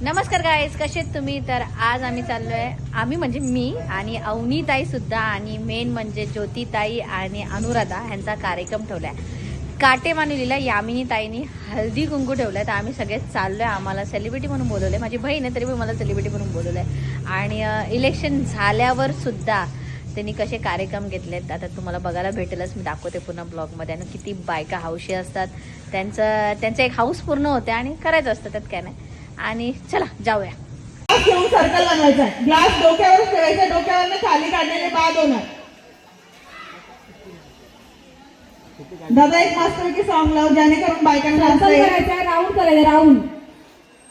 नमस्कार गाईज, कसे आहेत तुम्ही? तर आज आम्ही चाललो आहे, आम्ही म्हणजे मी आणि अवनीताई सुद्धा आणि मेन म्हणजे ज्योतिताई आणि अनुराधा ह्यांचा कार्यक्रम ठेवला आहे काटेमानुलीला. यामिनी ताईनी हळदी कुंकू ठेवलं आहे, तर आम्ही सगळेच चाललो आहे. आम्हाला सेलिब्रिटी म्हणून बोलवलं आहे, माझी बहीण आहे तरी पण मला सेलिब्रिटी म्हणून बोलवलं आहे. आणि इलेक्शन झाल्यावर सुद्धा त्यांनी कसे कार्यक्रम घेतलेत आता तुम्हाला बघायला भेटेलच. मी दाखवते पुन्हा ब्लॉगमध्ये. आणि किती बायका हौशी असतात, त्यांचं एक हाऊस पूर्ण होते आणि करायचं असतं, त्यात काय नाही. आणि चला जाऊया. घेऊन सर्कल बनवायचा आहे. ग्लास डोक्यावर ठेवायचा, डोक्यावरनं खाली काढलेले बाद होणार. दादा एक मस्तपैकी सॉन्ग लाव जेणेकरून बायकांना करायचं. राऊंड करायचं. राऊंड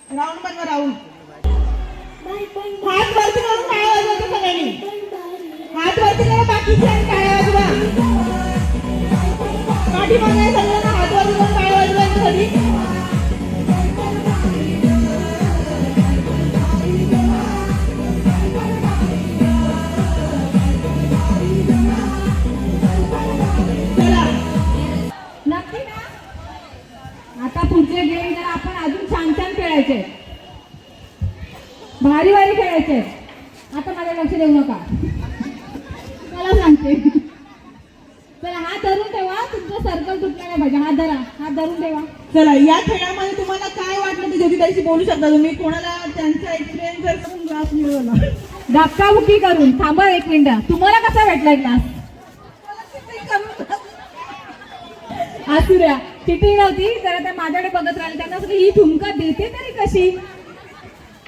बनवा. राऊंड हात वरती करून टाळ्या वाजवायच्या सगळ्यांनी. हात वरती करा, बाकीचे टाळ्या वाजवा. पाठीमागे सगळ्यांना हात वरती करून टाळ्या वाजवायच्या सगळी. आता पुढचे गेम जर आपण अजून छान छान खेळायचे, भारी भारी खेळायचे. आता माझ्या लक्ष देऊ नका, मला सांगते. चला हात धरून ठेवा, तुमचं सर्कल तुटलं नाही पाहिजे. हात धरा, हात धरून ठेवा. चला, या खेळामध्ये तुम्हाला काय वाटलं ते ज्योतिताईशी बोलू शकता तुम्ही. कोणाला त्यांचा एक्सपिरियन्स जर करून ग्लास मिळवला, धक्काबुक्की करून. थांबा एक मिनिट, तुम्हाला कसा भेटलाय ग्लास? आसुऱ्या चिटिंग नव्हती, जरा त्या माझ्याकडे बघत राहिले. त्यांना असं ही ठुमका देते तरी कशी,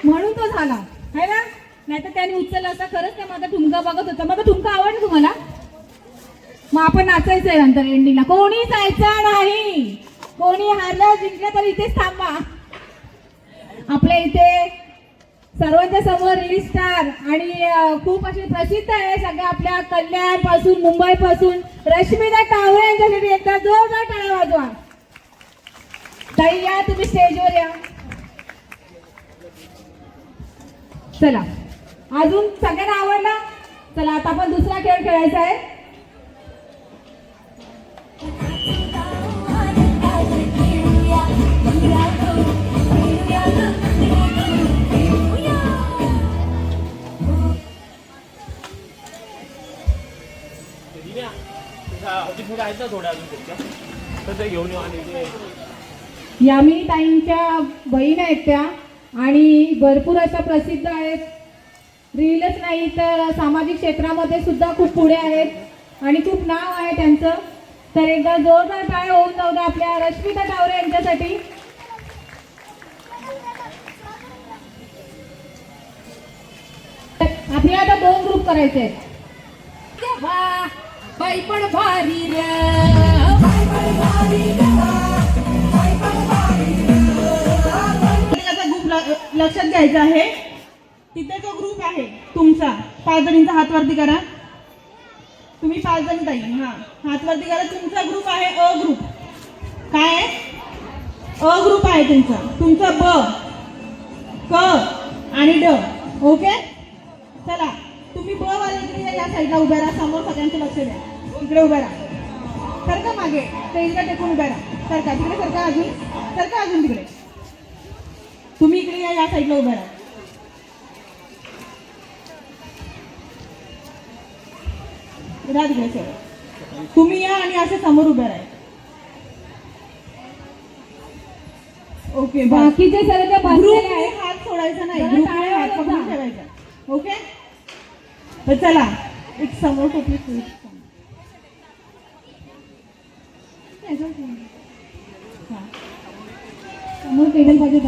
म्हणून तो झाला है ना. नाहीतर त्यांनी उचलला असता. खरंच त्या माझा ठुमका बघत होता. माझा ठुमका आवडला तुम्हाला? मग आपण नाचायचंय नंतर एंडिंगला. कोणी जायचं नाही, कोणी हारलं जिंकलं तर इथेच थांबा. आपल्या इथे सर्वांच्या समोर रील स्टार आणि खूप असे प्रसिद्ध आहे सगळ्या आपल्या कल्याण पासून मुंबई पासून रश्मिता टावरे यांच्यासाठी एकदा जोरदार टाळ्या वाजवा. ताई या, तुम्ही स्टेजवर या. चला, अजून सगळ्यांना आवडला? चला आता आपण दुसरा खेळ खेळायचा आहे. यामिनी ताईंच्या बहीण आहेत त्या आणि भरपूर अशा प्रसिद्ध आहेत. रीलच नाही तर सामाजिक क्षेत्रामध्ये सुद्धा खूप पुढे आहेत आणि खूप नाव आहे त्यांचं. तर एकदा जोरदार टाळ्या होऊन जाऊ द्या आपल्या रश्मिता टावरे यांच्यासाठी. आपल्याला आता 2 ग्रुप करायचे आहेत. बाई पण भारी रे, ग्रुप लक्षात घ्यायचा आहे. तिथे जो ग्रुप आहे तुमचा 5 जणींचा हात वरती करा. तुम्ही 5 जण ताई, हा हात वरती करा. तुमचा ग्रुप आहे अ ग्रुप. काय आहे? अ ग्रुप आहे तुमचा. तुमचा ब, क आणि ड. ओके, चला तुम्ही ब वाले इकडे या साईडला उभ्या राहा. समोर सगळ्यांचं लक्ष द्या. इकडे उभ्या राहा. सरका मागे, स्टेजला टेकून उभ्या राहा. सरका तिकडे, सरका अजून, सरका अजून तिकडे. तुम्ही इकडे या साईडला उभ्या राहा. तिकडे सर तुम्ही या आणि असे समोर उभ्या राहा. ओके, बाकीचे सगळे बसलेले आहेत. हात सोडायचा नाही, ग्रुपने हात पकडून ठेवायचा. ओके, तर चला एक समोर टोपली समोर टेबल पाहिजे.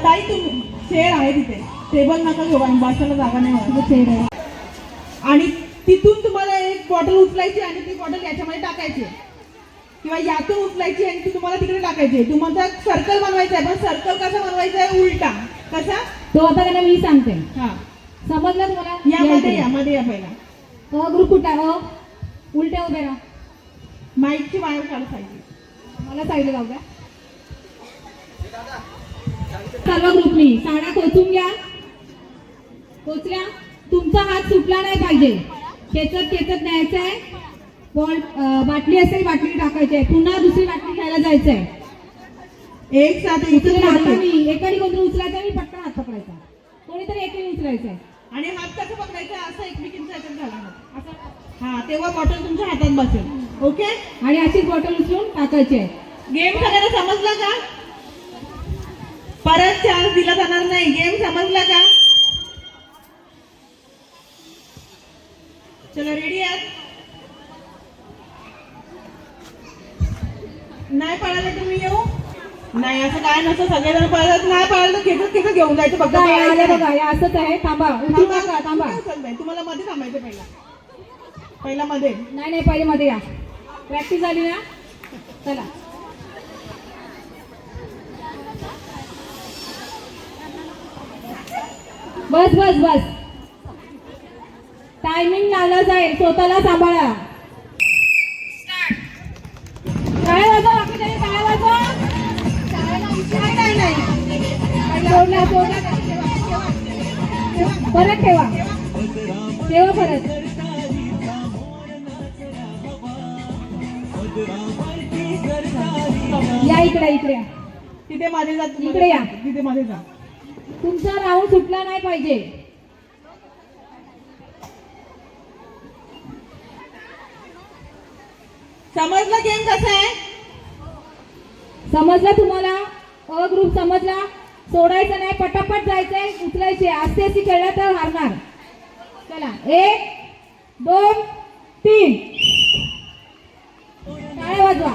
ताई तुम्ही चेअर आहे तिथे, टेबल नका घेऊ, बसायला जागा नाही मला. चेअर आहे आणि तिथून तुम्हाला एक बॉटल उचलायची आणि ती बॉटल याच्यामध्ये टाकायची किंवा यातून उचलायची आणि ती तुम्हाला तिकडे टाकायची. तुम्हाला सर्कल बनवायचा आहे, पण सर्कल कसा बनवायचा आहे? उलटा. कसा? तो आता त्यांना मी सांगते. हा, समजलं तुम्हाला? यामध्ये या पहिला. ग्रुप कुठला? उलट्या उभे राहा. माईकची वायर काढ पाहिजे. मला साईडला जाऊ द्या. सर्व ग्रुपनी साड्या खोचून घ्या. खोचल्या. तुमचा हात सुटला नाही पाहिजे. खेचत न्यायचा आहे. बाटली असेल बाटली टाकायची आहे. पुन्हा दुसरी बाटली घ्यायला जायचंय. एक साथ एकाने कोणतरी उचलायचं आणि पटकन हात सांभाळायचा, कोणीतरी एकीने उचलायचंय. आणि हात कसं पकडायचं असं एकमेकींच्या ह्याच्यात घालणार असं. हा, तेव्हा बॉटल तुमच्या हातात बसेल. ओके, आणि अशीच बॉटल उचलून टाकायची आहे. गेम सगळ्यांना समजला का? परत चान्स दिला जाणार नाही. गेम समजला का? चला, रेडी आहात? नाही पळाले तुम्ही येऊ? नाही, असं काय नसतं. सगळेजण पळत नाही पळालं तर खेचत घेऊन जायचं. बघा बघा आले बघा, हे असंच आहे. थांबा, उठू नका, थांबा. तुम्हाला मध्ये थांबायचं. पहिला मध्ये. नाही नाही, पहिले मध्ये या. प्रॅक्टिस झाली ना? चला. बस बस बस, टायमिंग लागला जाईल, स्वतःला सांभाळा. काय वाजवा, बाकी काही काय वाजवा. सोडला सोडला, परत ठेवा, ठेवा परत. या इकडे इकडे या. तिथे मध्ये जा. इकडे या. तिथे मध्ये जा. तुमचा राऊंड सुटला नाही पाहिजे. समजलं गेम कसा आहे? समजलं तुम्हाला? अ ग्रुप समजला? सोडायचं नाही, पटापट जायचंय, उचलायचे. आस्ते आस्ते खेळला तर हारणार. चला, 1 2 3. टाळ्या वाजवा.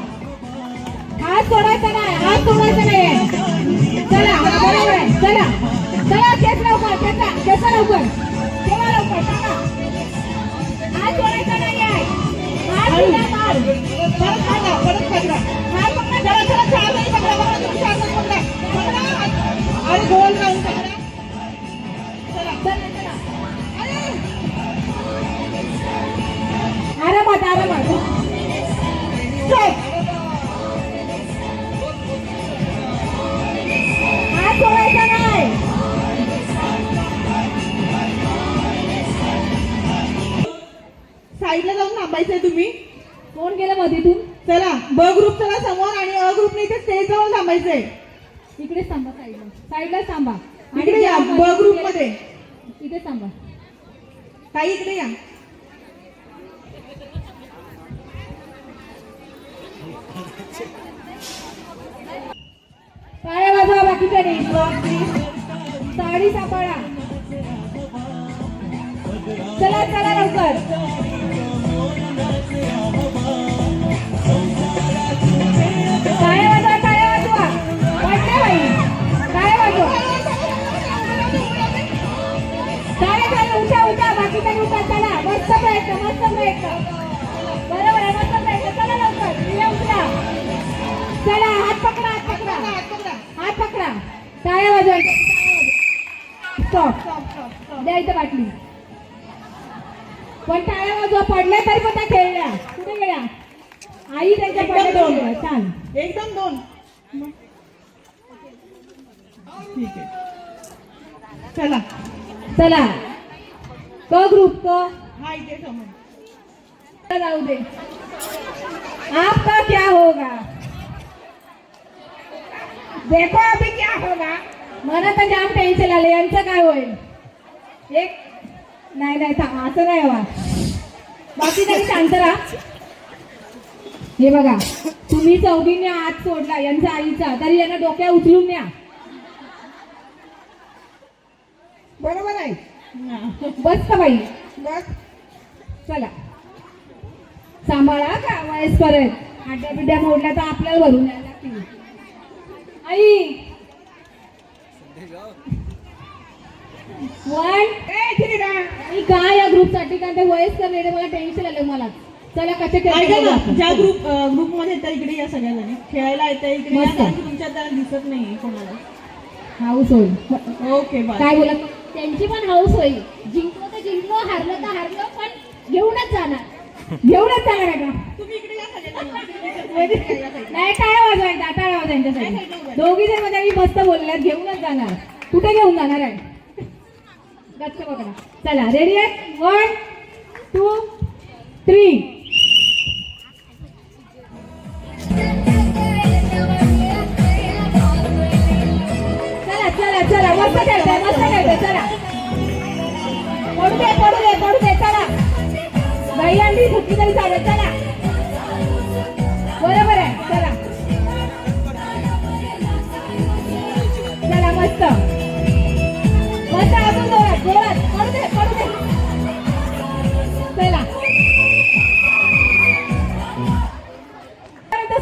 हात सोडायचा नाही, हात सोडायचा नाही. चला, बरोबर आहे. चला चला, खेच लवकर, खेचा लवकर, ठेवा लवकर, टाका. हात सोडायचा नाही आहे. हात दिला मार. परत पकडा, परत पकडा. हात पकडा. चला चला, चार जणी पकडा. बघा, तुम्ही चार जणी पकडा. पकडा आणि गोल राऊंड पकडा. चला चला चला, अरे, आरामात आरामात. stop. हात सोडायचा नाही. साईडला जाऊन थांबायचंय तुम्ही. कोण गेलं मधीतून? चला, ब ग्रुप चला समोर आणि अ ग्रुपने इथे स्टेज जवळ थांबायचंय. इकडेच थांबा, साईडला साईडला थांबा. आणि इकडे या, ज्या ब ग्रुप मध्ये. इथे थांबा. ताई इकडे या. टाळ्या वाजवा बाकीच्याने. साडी सांभाळा. चला चला लवकर. टाळ्या वाजवा, टाळ्या वाजवा. वाटते बाई, टाळ्या वाजवा. टाळ्या टाळ्या, उठा उठा, बाकीच्याने उठा. चला, मस्त प्रयत्न, मस्त प्रयत्न. बरोबर आहे, मस्त प्रयत्न. चला लवकर, तिला उठला. चला, हात पकडा, हात पकडा, हात पकडा. हात पकडा. टाळ्या वाजवायच्या. स्टॉप. Stop, stop, stop. द्या इथं बाटली. पण टाळ्या वाजवा. पडल्या तरी पण त्या खेळल्या. कुठे गेल्या? आई त्यांच्या एकदम पडल्या दोन. खेळल्या. छान. एकदम 2. ठीक आहे. चला, चला, क ग्रुप क. हा इथे समोर. राहू दे. आपका क्या होगा, देखो अभी क्या होगा. मला तर जाम टेन्शन आले. यांचं काय होईल? एक नाही नाही, असं नाही हवा. बाकी तरी शांत राहा. हे बघा, तुम्ही चौघींनी हात सोडला यांचा आईचा, तरी यांना डोक्या उचलून न्या. बरोबर आहे. बस का बाई, बस. चला, सांभाळा का वयस्कर आहेत. आड्या बिड्या मोडल्या तर आपल्याला भरून यायला लागतील. आई 1 आणि काय या ग्रुप साठी का ते वयस्कर लेडे, मला टेन्शन आलं मला. चला कसे ऐका ना, ज्या ग्रुप मध्ये येतात इकडे या सगळ्या खेळायला येतात इकडे या, मस्त. कारण की तुमच्यात जरा दिसत नाहीये कोणाला. हाऊस होईल. Okay, bye. काय बोलत? त्यांची पण हाऊस होईल. जिंकलो तर जिंकलो, हारलो तर हारलो, पण घेऊनच जाणार. घेऊनच जाणार आहे का? तुम्ही इकडे या सगळ्यांना. नाही, टाळ्या वाजवायच्या, टाळ्या वाजवायच्यासाठी. दोघी जण मध्ये मी मस्त बोलल्यात, घेऊनच जाणार. कुठे घेऊन जाणार आहे? गच्च पकडा. चला, रेडी आहे? 1 2 3. चला चला चला मस्त खेळते चला. पडू दे चला. दही अंडी फुटली तरी चालेल चला. बरोबर आहे चला. चला मस्त अजून जोरात पडू दे चला.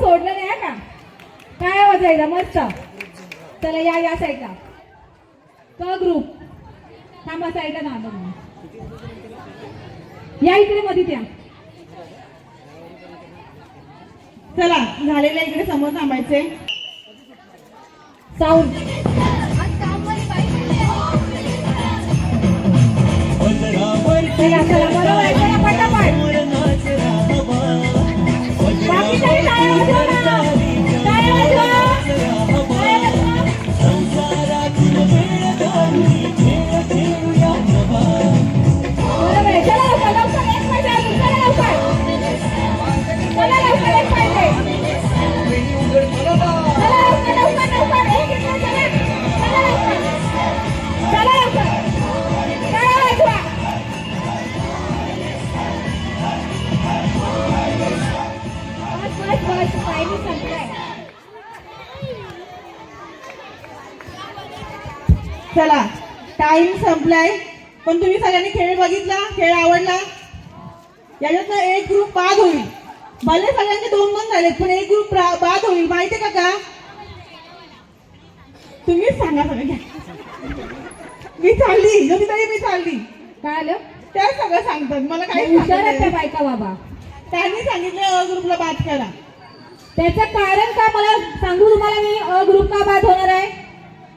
सोडलं नाही का काय वाजायला मस्त. चला या साईडला क ग्रुप थांबा साईडला थांबा. या इकडे मध्ये त्या चला झालेल्या इकडे समोर थांबायचे. साऊंड चला बरोबर आहे. चला पटापट बाकी काही टाळ्या वाजवा ना. टाळ्या वाजवा. बरोबर आहे. चला लवकर एक पाहिजे अजून. चला लवकर एक पाहिजे. चला लवकर एक इकडे चला. चला लवकर टाळ्या वाजवा. बस टाइम संपलाय. चला टाइम संपलाय पण तुम्ही सगळ्यांनी खेळ बघितला. खेळ आवडला. याच्यातनं एक ग्रुप बाद होईल. भले सगळ्यांचे 2-2 झालेत पण एक ग्रुप बाद होईल. माहितीये का तुम्हीच सांगा सगळं. मी चालली ज्योतिताई मी चालली. काय आलं त्या सगळं सांगतात मला काही हुशार आहेत त्या बायका बाबा. त्यांनी सांगितलं अ ग्रुपला बाद करा. त्याचं कारण का मला सांगू तुम्हाला मी अ ग्रुप का बाद होणार आहे.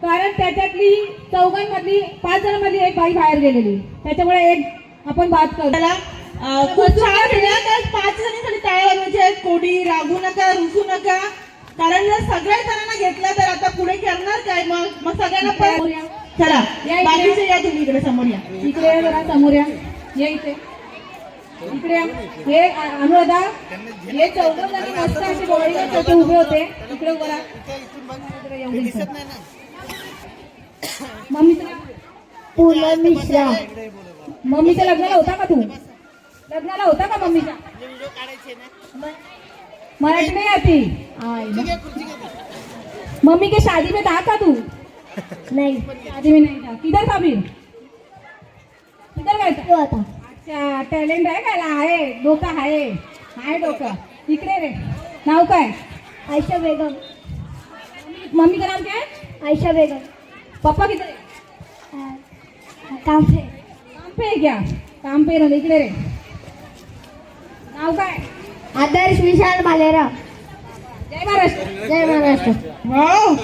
कारण त्याच्यातली 5 जणांमधली एक बाई बाहेर गेलेली. त्याच्यामुळे एक आपण बाद करू. त्याला खूप छान खेळला. तर 5 जणींसाठी टाळ्या वाजवायच्या आहेत. कोणी रागू नका रुसू नका. कारण जर सगळ्या जणांना घेतलं तर आता पुढे करणार काय मग सगळ्यांना पण. चला बाकीचे या तुम्ही इकडे समोर या. इकडे या जरा समोर या इथे इकडे या. हे अनुराधा हे 14 जणी मस्त असे बॉडीगार्ड उभे होते. इकडे उभं राहा. मम्मीचं पूनम मिश्रा. मम्मीच्या लग्नाला होता का तू. लग्नाला होता का मम्मीच्या. मराठी नहीं आती. मम्मी के शादी में था का तू. नहीं शादी में नहीं था. किधर था फिर. किधर गया था. अच्छा टॅलेंट आहे का. आहे डोकं आहे डोकं. इकडे रे. नाव काय. आयशा बेगम. मम्मी का नाम क्या है. आयशा बेगम. पापा किधर है. काम पे है क्या. काम पे ना इकडे रे. नाव काय. आदर्श विशाल भालेराव. जय महाराष्ट्र. वाव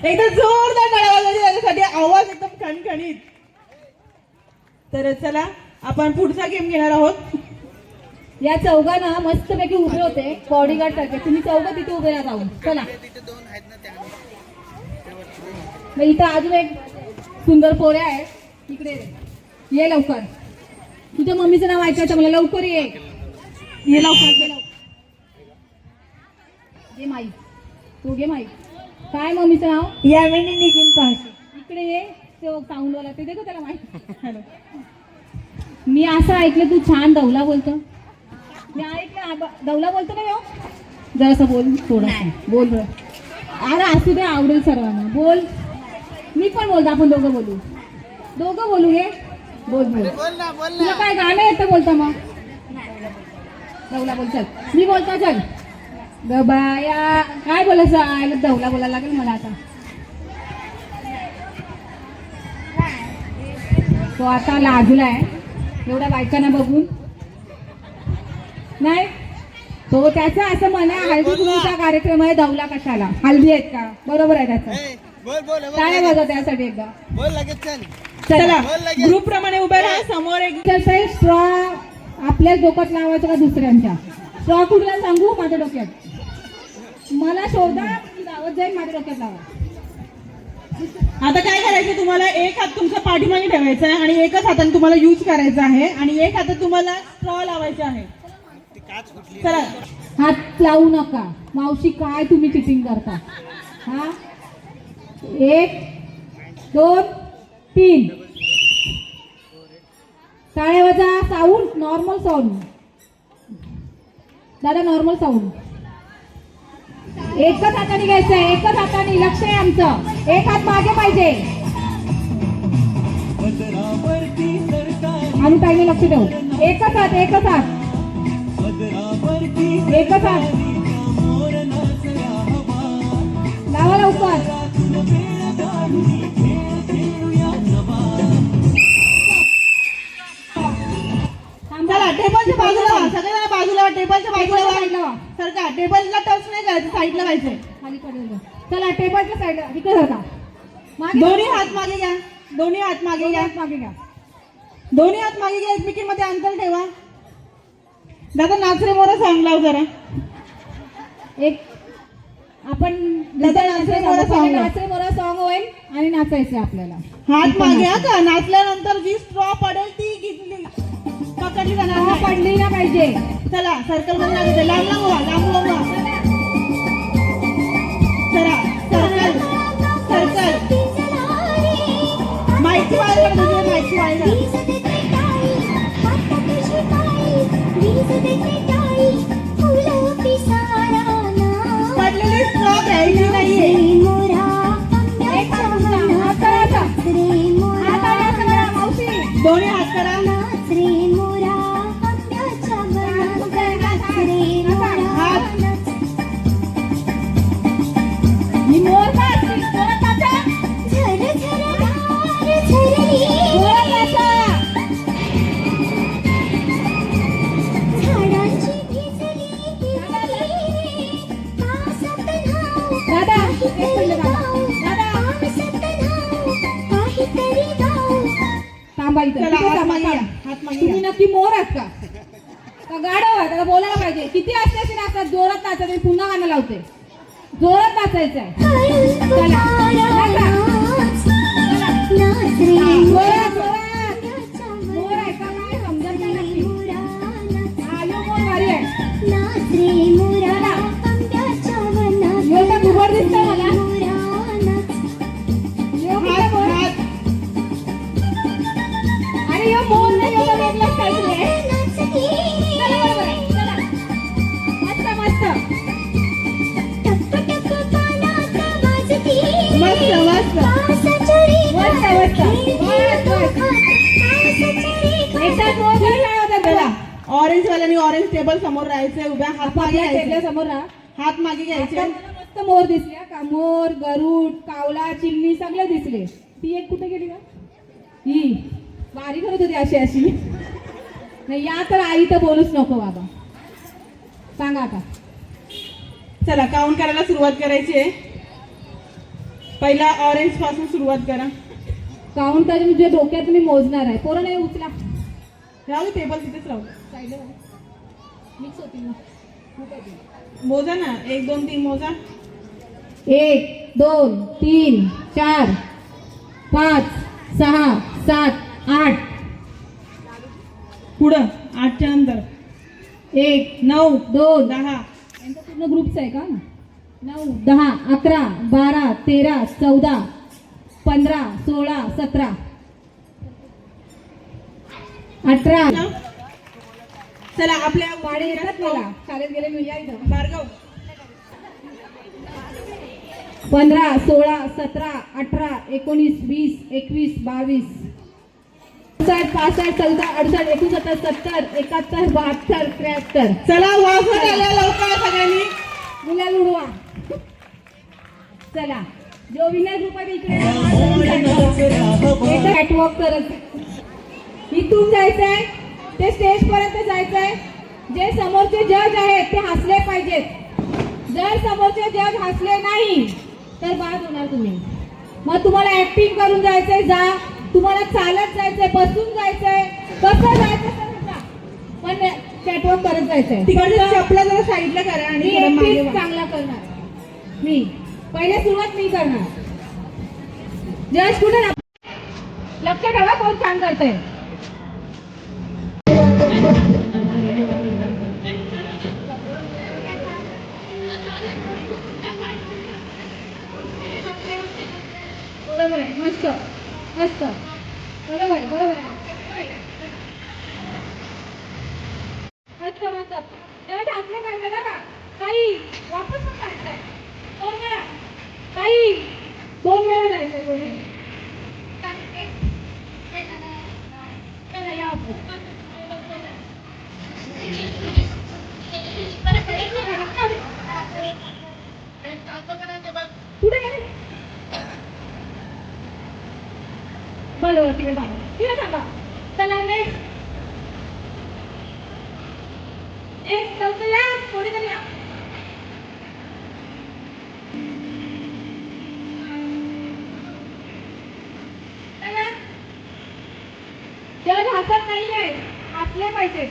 एकदम जोरदार टाळ्या वाजवायच्या त्याच्यासाठी. आवाज एकदम खणखणीत. तर चला आपण पुढचा गेम घेणार आहोत. या चौघांना मस्तपैकी उभे होते बॉडीगार्ड सारखे. तुम्ही चौघं तिथे उभे राहा जाऊन. चला मग इथं अजून एक सुंदर पोऱ्या आहे. इकडे ये लवकर. तुझ्या मम्मीचं नाव ऐकायचं मला. लवकर ये लवकर. घे माईक. तू घे माईक. काय मम्मीचं नाव. यामिनी नितीन पाशी. इकडे ये. तो साऊंडवाला ते देखो त्याला माहिती. हॅलो. मी असं ऐकलं तू छान दौला बोलतो. मी ऐकलं दौला बोलतो ना हो. जरासं बोल थोडं बोल बरं. अरे असू दे आवडेल सर्वांना. बोल. मी पण बोलतो. आपण दोघं बोलू घे. बोल तुला काय गाणं येतं बोलता मग. दौला बोल चल. मी बोलतो चल. गबाया काय बोलायचं आयला दौला बोलायला लागेल मला आता. तो आता लाजलाय एवढ्या बायकांना बघून. नाही तो त्याचं असं म्हणा हळदी कुंकूचा कार्यक्रम आहे. दौला कशाला. हल्दी आहेत का. बरोबर आहे त्याचं. काय बघा त्यासाठी एकदा. चला ग्रुप प्रमाणे उभे राहा. समोर एक स्ट्रॉ आपल्याच डोक्यात लावायचं का दुसऱ्यांच्या. स्ट्रॉ कुठला सांगू. माझ्या डोक्यात. मला शोधा लावत जाईल. माझ्या डोक्यात लावा. आता काय करायचं तुम्हाला. एक हात तुमचा पाठीमागे ठेवायचा आहे आणि एकच हाताने तुम्हाला यूज करायचा आहे आणि एक हातात तुम्हाला स्ट्रॉ लावायचा आहे. चला हात लावू नका. मावशी काय तुम्ही चिटिंग करता. हा 1 2 3 टाळ्या वाजा. साऊंड नॉर्मल साऊंड दादा, नॉर्मल साऊंड. एकच हाताने घ्यायचंय, एकच हाताने. लक्ष आहे आमचं, एक हात मागे पाहिजे. आम्ही पाहिजे, लक्ष देऊ. एकच हात, एकच हात, एकच हात. लावा लवकर. चला टेबलच्या बाजूला व्हा, सगळ्यांना बाजूला व्हा, टेबलच्या बाजूला साईडला व्हा. व्हा. सरका, टेबलला टच नाही करायचं, साईडला व्हायचंय. खाली पडेल का? चला टेबलच्या साईडला इकडे सरका. मागे दोन्ही हात मागे घ्या, दोन्ही हात मागे घ्या, मागे घ्या. दोन्ही हात मागे घ्या. एकमेकींमध्ये अंतर ठेवा. दादा नाचरे मोरा सॉंग लाव जरा. एक आपण दादा नाचरे मोरा song लाव. नाचरे मोरा सॉंग होईल आणि नाचायचं आपल्याला. हात मागे हा का. नाचल्यानंतर जी स्ट्रॉ पडेल ती घेतली, पकडली जाणार हा, नाही. पडली ना पाहिजे. चला सर्कल मध्ये लागायचं. लांब लांब व्हा, लांब लांब व्हा. चला सर्कल, सर्कल. माहिती वाढ कर, माहिती वाढ कर. पडलेली स्ट्रॉ घ्यायची नाहीये. एक हात उचला. हात करायचा. हात आणि असं करा, मावशी. दोन्ही हात करा. हात. ही मोर का असते? जोरात नाचा. जोरात नाचा. दादा, एक मिनिट दादा. थांबा इथं. चला तिथे हात थांबा, मागे घ्या, थांबा. हात मागे तुम्ही घ्या. नक्की मोर आहात का? का गाढव आहात? आता बोलायला पाहिजे. किती असते नाचतात? जोरात नाचायचं. मी पुन्हा गाणं लावते. जोरात नाचायचं आहे. चला नाचा. जोरात, जोरात. मोर आहे का काय समजत नाही नक्की. हा, यो मोर भारी आहे. यो तर घुबड दिसतोय मला. यो हात, किती मोर? हात. अरे यो मोर नाही, यो तर वेगळंच काहीतरी आहे. चला बरोबर आहे. चला. मस्त मस्त. मस्त मस्त. मस्त मस्त. बस बस. एकदा मोर घरी काय होतं चला तुला? ऑरेंज वाल्यानी ऑरेंज टेबल समोर राहायचंय. उभ्या हात मागे आपल्या टेबला घ्यायचे, समोर राहा. हात मागे घ्यायचे. आता मला मस्त मोर दिसले का. मोर, गरुड, कावळा, चिमणी सगळे दिसले. ती एक कुठे गेली का? ही वारी करत होती अशी अशी. नाही या तर आई तर बोलूच नको बाबा. सांगा आता. चला काउंट करायला सुरुवात करायची आहे. पहिला ऑरेंज पासून सुरुवात करा. काउंट तर म्हणजे डोक्यात मी मोजणार आहे. पोरं नाही उचला. राहू दे, टेबल तिथेच राहू. साईडला मिक्स होती ना. मोजा ना. 1 2 3 मोजा. 1 2 3 4 5 6 7 8. पुढं 8च्या नंतर 1 9 2 10. यांचा पूर्ण ग्रुपच आहे का? 9 10 11 12 13 14 15 16 17 18. चला आपल्या पाडे येतात मला. शाळेत गेले मी या इथं. भार्गव 15 16 17 18 19 20 21 22 65 64 68 69 70 71 72 73. चला वाजवत आल्या लवकर सगळ्यांनी. मुला लुडवा. चला जो विनर ग्रुप आहे इकडे कॅटवॉक करत इथून जायचंय ते स्टेज पर्यंत जायचंय. जे समोरचे जज आहेत ते हसले पाहिजेत. जर समोरचे जज हसले नाही तर बाद होणार तुम्ही. मग तुम्हाला ऍक्टिंग करून जायचंय. जा. तुम्हाला चालत जायचंय, बसून जायचंय, कसं जायचं तर जा. पण कॅटवॉक करत जायचंय. तिकडच्या चपला जरा साईडला करा आणि मी थोडं मागे एकटीच वळा. चांगला करणार. मी पहिले सुरुवात मी करणार. जज कुठे ना लक्ष ठेवा कोण छान करतंय. बरोबर आहे. मस्त. मस्त बरोबर बरोबर मस्त मस्त तेव्हा टाकले पाहिजे का काही वापस पण टाकताय 2 वेळा काही 2 वेळा जायचंय कोणी चला या कुठे गेले बरोबर तिकडे थांबा चला नेक्स्ट एक लवकर या कोणीतरी या जग हातात नाहीये असले पाहिजे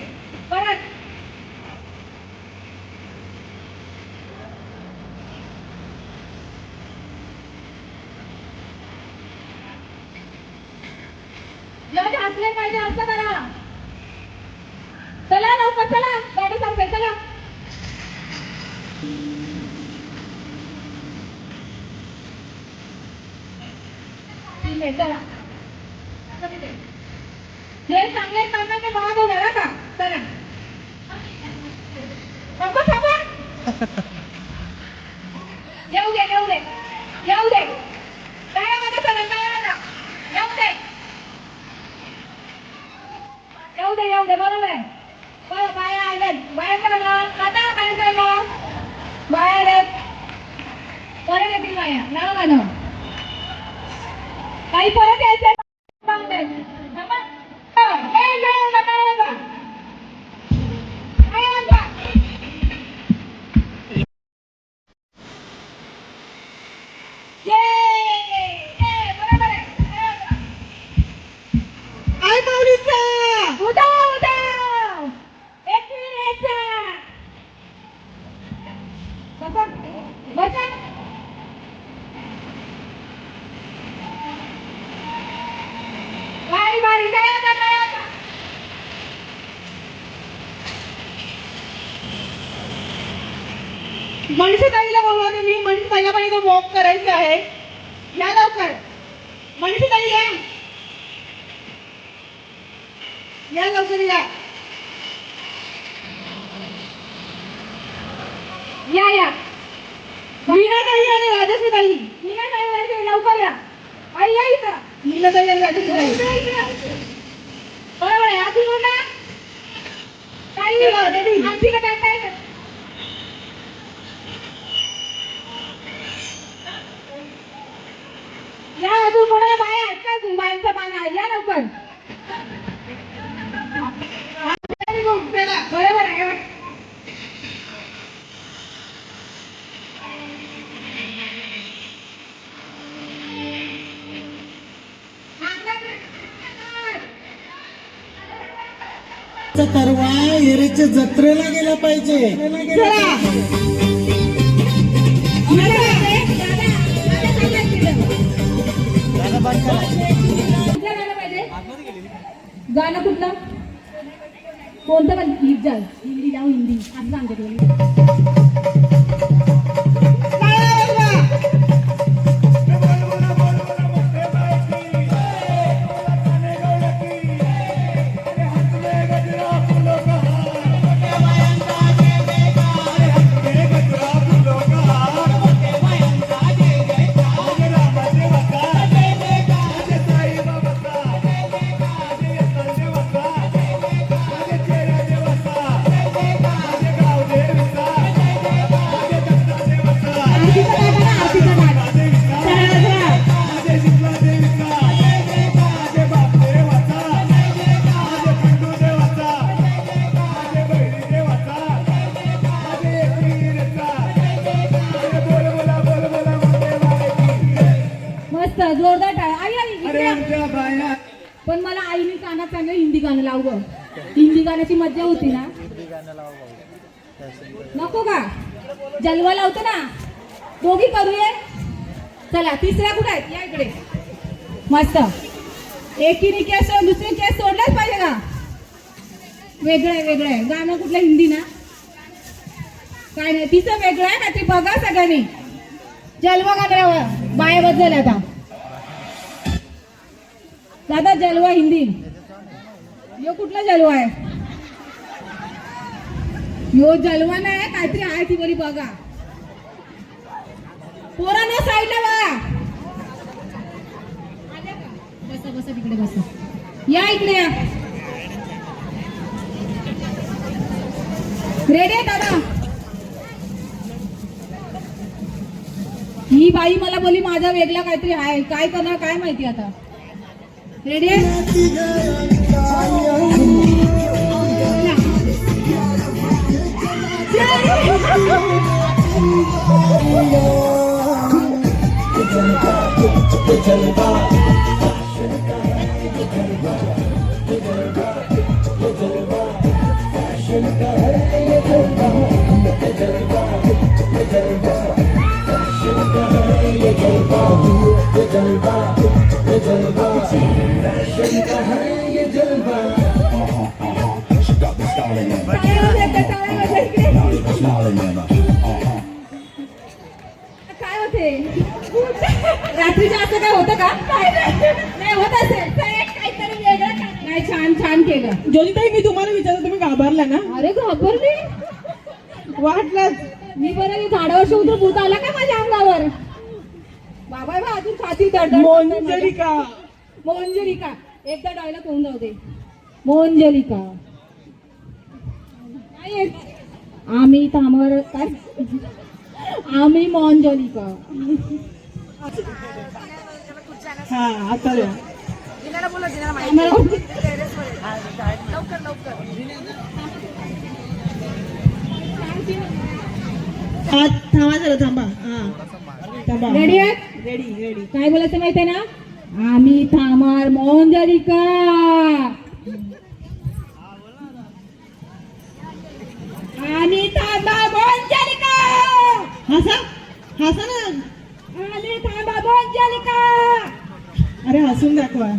परत जग असले पाहिजे असं करा चला लवकर चला गाडी चालते चला चला जे चांगले कामाचे भाग होणार का चला थांबा थांबा येऊ दे येऊ दे येऊ दे काय मध्ये चला काय येऊ दे येऊ दे येऊ दे बरोबर आहे बरं बाया आल्यात बाया करा आता काय झालं बाया आल्यात परत येतील बाया नाव गाणं काही परत यायचं मनीषाताईला बोलवते मी मनीषाताईला पण इथं वॉक करायचं आहे या लवकर मनीषाताई या लवकर या मीनाताई आणि राजश्रीताई मीनाताई लवकर या आई या इथं मीनाताई आणि राजश्रीताई बरोबर आहे आधी बोला काही आधी का काय या अजून कोणाला बाया आहेत का अजून बायांचा मान आहे या लवकर बरोबर आहे तरवा एरेच्या जत्रेला गेला पाहिजे गाणं कुठलं कोणतं पण हिंदी जाऊ हिंदी असं सांगते तुला जोरदार टाळ्या आई आई इकडे. पण मला आईने कानात सांगितलं हिंदी गाणं लाव गं हिंदी गाण्याची मज्जा होती ना नको का जलवा लावतो ना दोघी करूया चला तिसऱ्या कुठे आहेत या इकडे मस्त एकीने केस दुसरी केस सोडलाच पाहिजे का वेगळं आहे गाणं कुठलं हिंदी ना काय नाही तिचं वेगळं आहे ना ते बघा सगळ्यांनी जलवा गाण्यावर बाया बदल आता दादा जलवा हिंदी यो कुठला जलवा आहे यो जलवा नाही काहीतरी आहे ती बरी बघा पोरांना साईडला बघा बसा बसा तिकडे बसा या इकडे या रेडी आहे दादा ही बाई मला बोली माझा वेगळा काहीतरी आहे काय करणार काय माहिती आता रेडी आहे काय होते रात्रीच्या असं काय होतं का नाही होत असेल काहीतरी वेगळं नाही छान छान केलं ज्योतिताई मी तुम्हाला विचारलं तुम्ही घाबरला ना अरे घाबरली वाटलंच मी बरं झाडावर शोधून भूत आला काय माझ्या अंगावर बाबा बा अजून छाती दडदड मोंजलिका मोंजलिका एकदा डायलॉग होऊन जाऊ दे मोंजलिका नाही येत. आम्ही थांबर काय आम्ही मोंजलिका हा आता द्या. हा, थांबा जरा थांबा हा थांबा रेडी आहे रेडी रेडी काय बोलायचं माहितीये ना आम्ही थांबार मोंजलिका आम्ही थांबा मोंजलिका हसा हसा ना आम्ही थांबा मोंजलिका अरे हसून दाखवा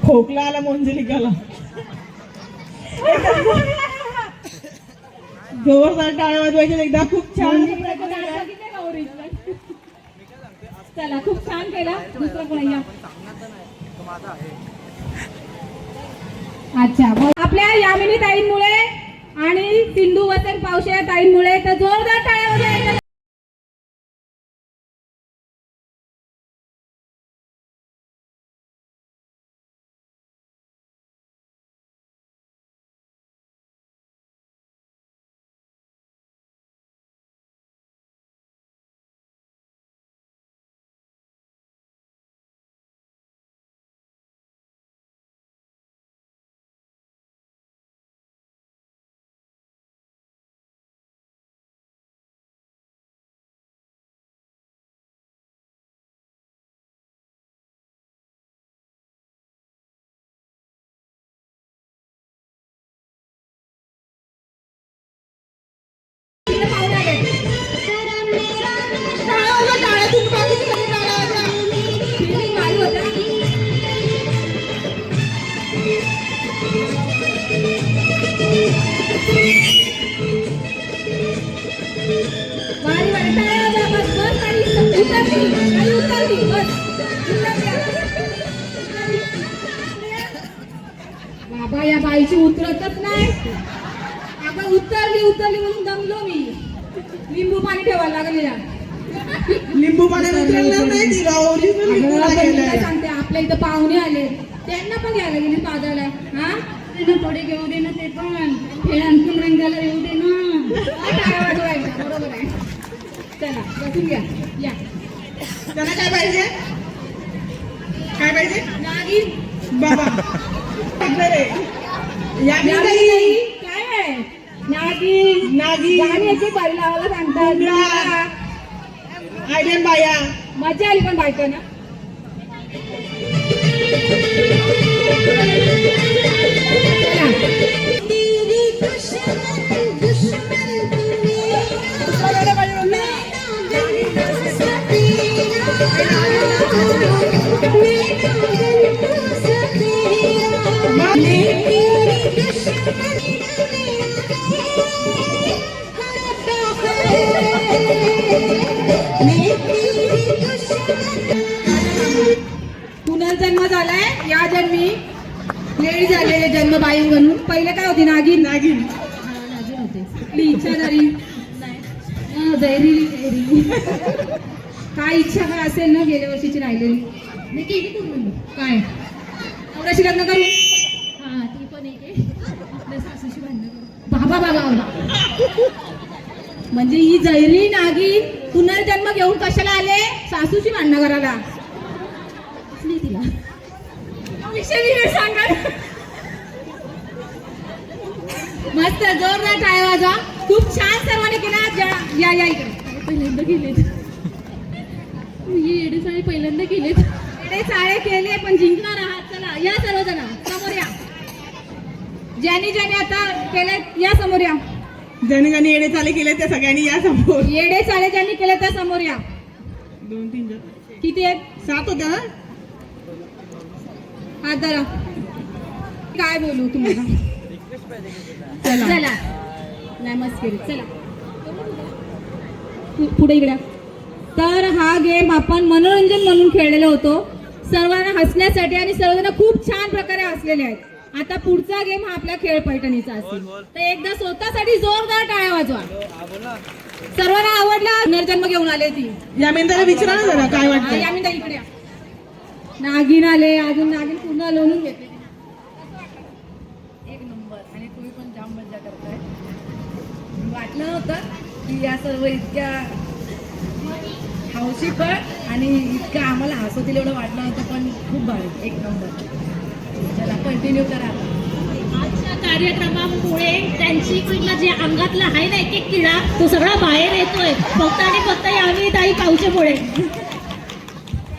खोकला आला मोंजलिकाला जोरदार टाळ्या वाजवायच्या एकदा खूप छान चला खूप छान केला दुसरं कोण या अच्छा मग आपल्या यामिनी ताईंमुळे आणि सिंधू वसंत पावशे ताईंमुळे तर जोरदार टाळ्या वाजवायच्या बाबा या बाईची उतरतच नाही आपण उतरली म्हणून दमलो मी लिंबू पाणी ठेवायला लागले लिंबू पाणी उतरणार नाही ती ओरिजिनल लिंबू लागेल सांगते आपल्या इथं पाहुणे आले त्यांना पण घ्यायला गेले पाजायला हा त्यांना थोडे घेऊ दे ना ते पण हे आणखून रंगाला येऊ दे ना टाळ्या वाजवायच्या बरोबर आहे चला बसून घ्या या त्याला काय पाहिजे काय पाहिजे नागिन बाबा रे या नागिन काय आहे नागिन नागिन गाण्याची बाई लावायला सांगतात आयडेन बाया मजा आली पण बायकांना पुनर्जन्म झालाय या जन्मी लेडी झालेले जन्म बाई म्हणून. पहिले काय होती नागिन. नागिन. नागिन होते. आपली इच्छा झाली जैरी काय इच्छा काय असेल ना गेल्या वर्षीची राहिलेली मी केली पूर्ण. काय नवऱ्याशी लग्न करू. हा ती पण एक आहे. आपल्या सासूशी भांडण करू. बाबा बाबा म्हणजे ही जैरी नागी पुनर्जन्म घेऊन कशाला आले. सासूशी भांडणं करायला. तिला विषय सांगा. मस्त जोरदार टाळ्या वाजवा. खूप छान सर्वांनी केला. या या इकडे पहिल्यांदा केलेत येडे चाळे पहिल्यांदा केलेत. येडे चाळे केले पण जिंकणार आहात. चला या सर्वजण समोर या. ज्यांनी ज्यांनी आता केले या समोर या. ज्यांनी ज्यांनी येडे चाले केले त्या सगळ्यांनी या समोर. येडे चाळे ज्यांनी केले त्या समोर या. 2 3 किती आहेत. 7 होत्या ना. हात धरा. काय बोलू तुम्हाला. चला नाही मस्त केली. चला पुढे इकडे. तर हा गेम आपण मनोरंजन म्हणून खेळलेलो होतो. सर्वांना हसण्यासाठी आणि सर्वजण खूप छान प्रकारे हसलेले आहेत. आता पुढचा गेम हा आपला खेळ पैठणीचा असेल. तर एकदा स्वतःसाठी जोरदार टाळ्या वाजवा. सर्वांना आवडला. पुनर्जन्म घेऊन आले ती. या मेंदाला विचारा ना जरा काय वाटतं. यामिंदा इकडे या. नागिन आले. अजून नागिन पूर्ण लोणून घेतले. एक नंबर. आणि तुम्ही पण जाम मजा करताय. वाटलं नव्हतं की या सर्व इतक्या हौशी पण आणि इतकं आम्हाला हसवतील एवढं वाटलं नव्हतं. पण खूप भारी. एक नंबर. चला कंटिन्यू करा. आजच्या कार्यक्रमामुळे त्यांची कुठला जे अंगातला आहे ना एक एक किडा तो सगळा बाहेर येतोय फक्त आणि फक्त यावी ताई पावसामुळे.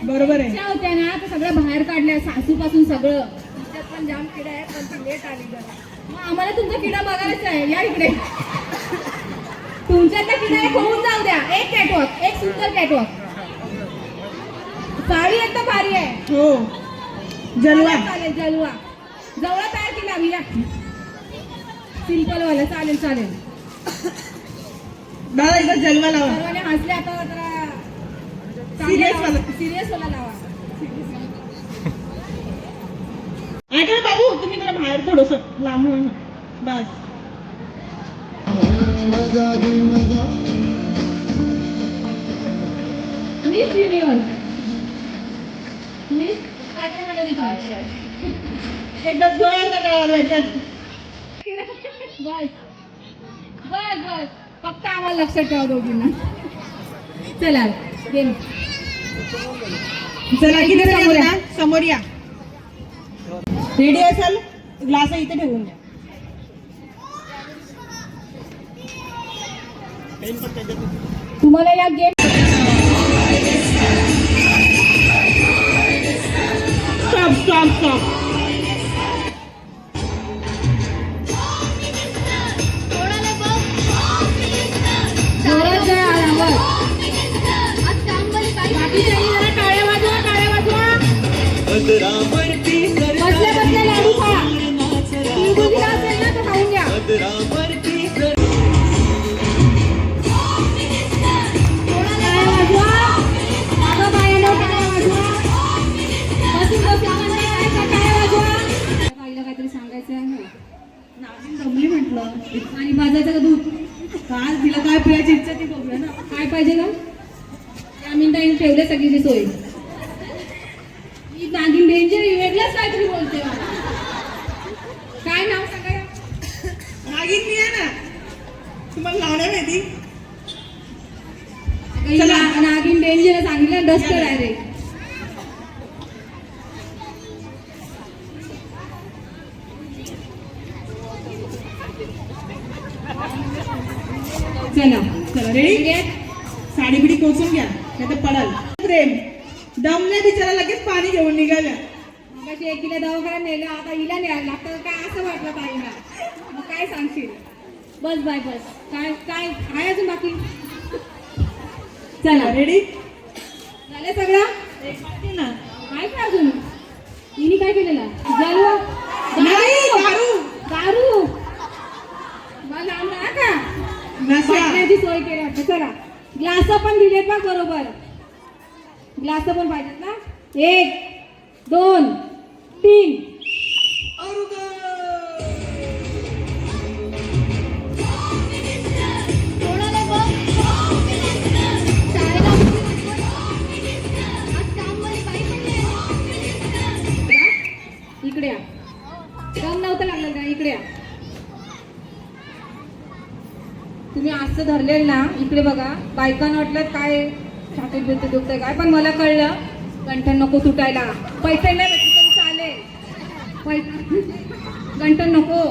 बरोबर आहे. त्या होत्या ना तर सगळं बाहेर काढल्या. सासूपासून सगळं. तिच्यात पण जाम किडा आहे पण ती लेट आली जरा. मग आम्हाला तुमचा किडा बघायचा आहे. या इकडे. तुमच्यातला किडा एक होऊन जाऊ द्या. एक कॅटवॉक. एक सुंदर कॅटवॉक. साडी एकदम भारी आहे. हो जलवा. चालेल जलवा. जवळ तयार केला आम्ही. या सिंपल वाला. चालेल चालेल. दादा एकदा जलवा लावा. सर्वांनी हसले. आता जरा Serious वाला. सिरियस वाला लावा. ऐका ना बाबू तुम्ही जरा बाहेर थोडस लांब होऊन. बस. Miss universe. मिस काय म्हणाली. एकदा जोरदार टाळ्या वाजवायच्या. बस बस बस. फक्त आम्हाला लक्षात ठेवा दोघींना. चला गेम. चला किती समोर या. समोर या. रेडी असाल ग्लास इथे ठेवून द्या. तुम्हाला या गेम स्टॉप स्टॉप स्टॉप. जोरात जा. आरामात. बाकीच्यांनी जरा टाळ्या वाजवा. टाळ्या वाजवा. बसल्या बसल्या लाडू खा. तिळगुळीला असेल ना तर खाऊन घ्या. टाळ्या वाजवा. बाबा बायानो टाळ्या वाजवा. बसून बसून म्हणते काय का टाळ्या वाजवा. बाईला काहीतरी सांगायचं आहे ना. नागिन दमली म्हटलं. आणि भाजायचं का दूध. काय तिला काय पियाची इच्छा ती बघूया ना. काय पाहिजे का. त्या मिनिटांनी ठेवले सगळीची सोय. ही नागिन डेंजर वेगळंच काहीतरी बोलते मला. काय नाव सांगा. नागिन मी आहे ना. तुम्हाला लावण्या माहिती. चला नागिन डेंजर सांगितलं. डस्टर आहे रे. चला चला रेडी. साडी बिडी कोचून घ्या नाही तर पडाल. प्रेम दमने बिचारा लगेच पाणी घेऊन निघाल्या. मग एकीला दवाखान्यात नेलं. आता हिला न्यायला लागतं. काय असं वाटलं ताईला. मग काय सांगशील. बस बाय बस. काय काय आहे अजून बाकी. चला रेडी. झालं सगळं. एक बाकी ना. काय का अजून. हिने काय केलेलं. जलवा. नाही दारू. दारू. मला लांब राहा का. नशा. पाण्याची सोय केली आता. चला ग्लास पण दिलेत बघ बरोबर. ग्लास पण पाहिजेत ना. 1 2 3 इकडे या. दम नव्हतं लागलं का? इकडे या. तुम्ही असं धरलेलं ना, इकडे बघा. बायकांना वाटलं काय छातीत बिरते दुखतंय काय, पण मला कळलं गंठन नको तुटायला. पैसे नाही भेटले तरी चालेल, गंठन नको.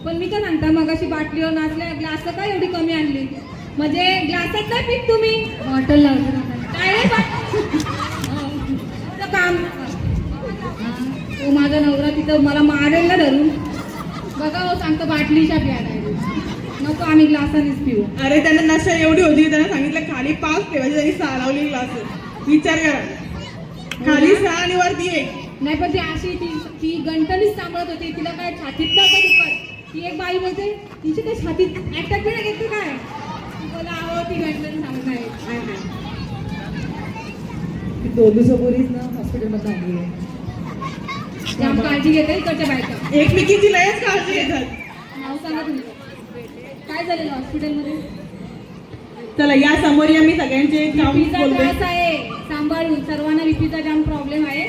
पण मी काय सांगता, मग अशी बाटलीवर नाचल्या, ग्लास काय एवढी कमी आणली? म्हणजे ग्लासात नाही पीत तुम्ही, बॉटल लावलं काय रे काम. तो माझा नवरा तिथं मला मारेल ना धरून. बघा हो, सांगतो बाटलीच्या प्यायला नको, आम्ही ग्लासानेच पिऊ. अरे त्यांना नशा एवढी होती, त्यांना सांगितलं खाली 5 ठेवायचे, त्यांनी 6 लावली ग्लास. विचार करा, खाली 6 आणि वरती 1. नाही पण ती अशी ती गंटलीच सांभाळत होती. तिला काय छातीत नव्हतं दुखत. ती एक बाई बोलते तिची काय छातीत अटॅक बिटॅक येते काय? बोला अहो ती गंटली सांगत आहे. ती 2 दिवसापूर्वीच ना हॉस्पिटलमध्ये आली आहे. जाम काळजी घेते इकडच्या बायका. एकमेकीची लयच काळजी घेतात. नाव सांगा तुमचं. काय झालेलं हॉस्पिटलमध्ये? चला या समोर या, मी सगळ्यांचे नाव बीपीचा बोलते. त्रास आहे, सांभाळून. सर्वांना बीपीचा जाम प्रॉब्लेम आहे.